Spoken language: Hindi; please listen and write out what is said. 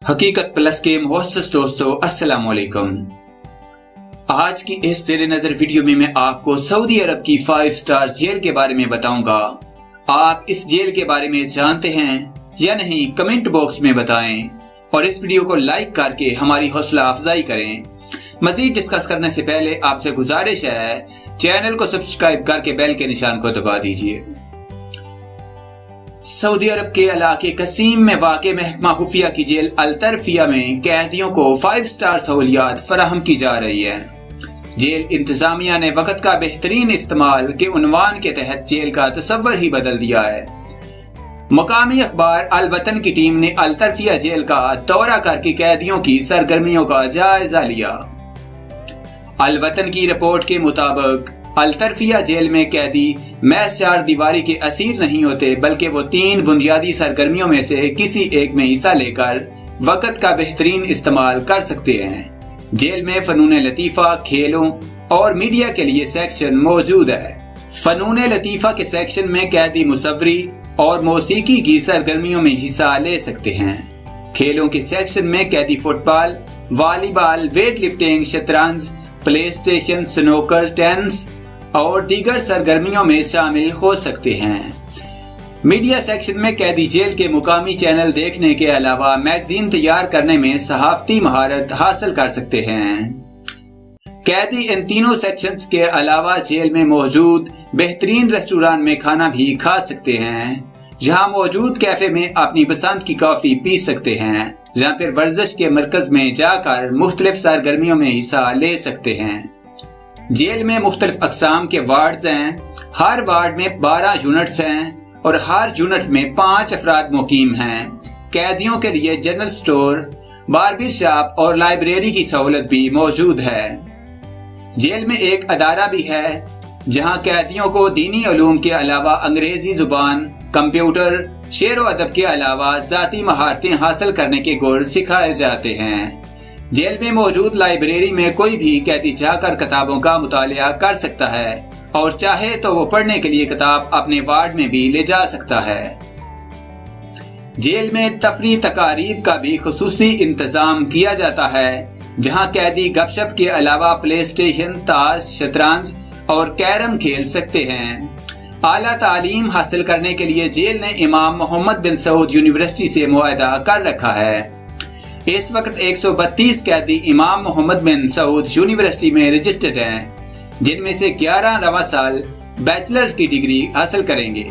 हकीकत प्लस के मुअज़्ज़ज़ दोस्तों, अस्सलाम वालेकुम। आज की इस ज़ेरे नज़र वीडियो में मैं आपको सऊदी अरब की 5 स्टार जेल के बारे में बताऊंगा। आप इस जेल के बारे में जानते हैं या नहीं, कमेंट बॉक्स में बताएं और इस वीडियो को लाइक करके हमारी हौसला अफजाई करें। मजीद डिस्कस करने से पहले आपसे गुजारिश है, चैनल को सब्सक्राइब करके बेल के निशान को दबा दीजिए। सऊदी अरब के इलाके कसीम में वाक़े महकमा खुफिया की जेल अल-तरफिया में कैदियों को 5 स्टार सहूलियात फराहम की जा रही है। जेल इंतजामिया ने वक्त का बेहतरीन इस्तेमाल के उन्वान के तहत जेल का तस्वर ही बदल दिया है। मकामी अखबार अल वतन की टीम ने अल-तरफिया जेल का दौरा करके कैदियों की सरगर्मियों का जायजा लिया। अल वतन की रिपोर्ट के मुताबिक अल-तरफिया जेल में कैदी महज 4 दीवारी के असीर नहीं होते, बल्कि वो 3 बुनियादी सरगर्मियों में से किसी एक में हिस्सा लेकर वक्त का बेहतरीन इस्तेमाल कर सकते हैं। जेल में फनून लतीफ़ा, खेलों और मीडिया के लिए सेक्शन मौजूद है। फनून लतीफ़ा के सेक्शन में कैदी मुसव्वरी और मौसीकी की सरगर्मियों में हिस्सा ले सकते हैं। खेलों के सेक्शन में कैदी फुटबॉल, वॉलीबॉल, वेट लिफ्टिंग, शतरंज, प्ले स्टेशन, स्नूकर, टेनिस और दीगर सरगर्मियों में शामिल हो सकते हैं। मीडिया सेक्शन में कैदी जेल के मुकामी चैनल देखने के अलावा मैगजीन तैयार करने में सहाफती महारत हासिल कर सकते हैं। कैदी इन तीनों सेक्शंस के अलावा जेल में मौजूद बेहतरीन रेस्टोरेंट में खाना भी खा सकते हैं, जहां मौजूद कैफे में अपनी पसंद की कॉफी पी सकते हैं, जहां फिर वर्जिश के मरकज में जाकर मुख्तलिफ सरगर्मियों में हिस्सा ले सकते हैं। जेल में मुख्तलिफ अक़साम के वार्ड्स हैं। हर वार्ड में 12 यूनिट्स हैं और हर यूनिट में 5 अफराद मुकीम हैं। कैदियों के लिए जनरल स्टोर, बार्बर शॉप और लाइब्रेरी की सहूलत भी मौजूद है। जेल में एक अदारा भी है जहां कैदियों को दीनी उलूम के अलावा अंग्रेजी जुबान, कंप्यूटर, शेर व अदब के अलावा ज़ाती महारतें हासिल करने के गुर सिखाए जाते हैं। जेल में मौजूद लाइब्रेरी में कोई भी कैदी जाकर किताबों का मुतालिया कर सकता है और चाहे तो वो पढ़ने के लिए किताब अपने वार्ड में भी ले जा सकता है। जेल में तफरी तकारीब का भी खुसूसी इंतजाम किया जाता है, जहां कैदी गपशप के अलावा प्ले स्टेशन, ताश, शतरंज और कैरम खेल सकते हैं। आला तालीम हासिल करने के लिए जेल ने इमाम मोहम्मद बिन सऊद यूनिवर्सिटी से मुआहदा कर रखा है। इस वक्त 132 कैदी इमाम मोहम्मद बिन सऊद यूनिवर्सिटी में रजिस्टर्ड हैं, जिनमें से 11 रवां साल बैचलर्स की डिग्री हासिल करेंगे।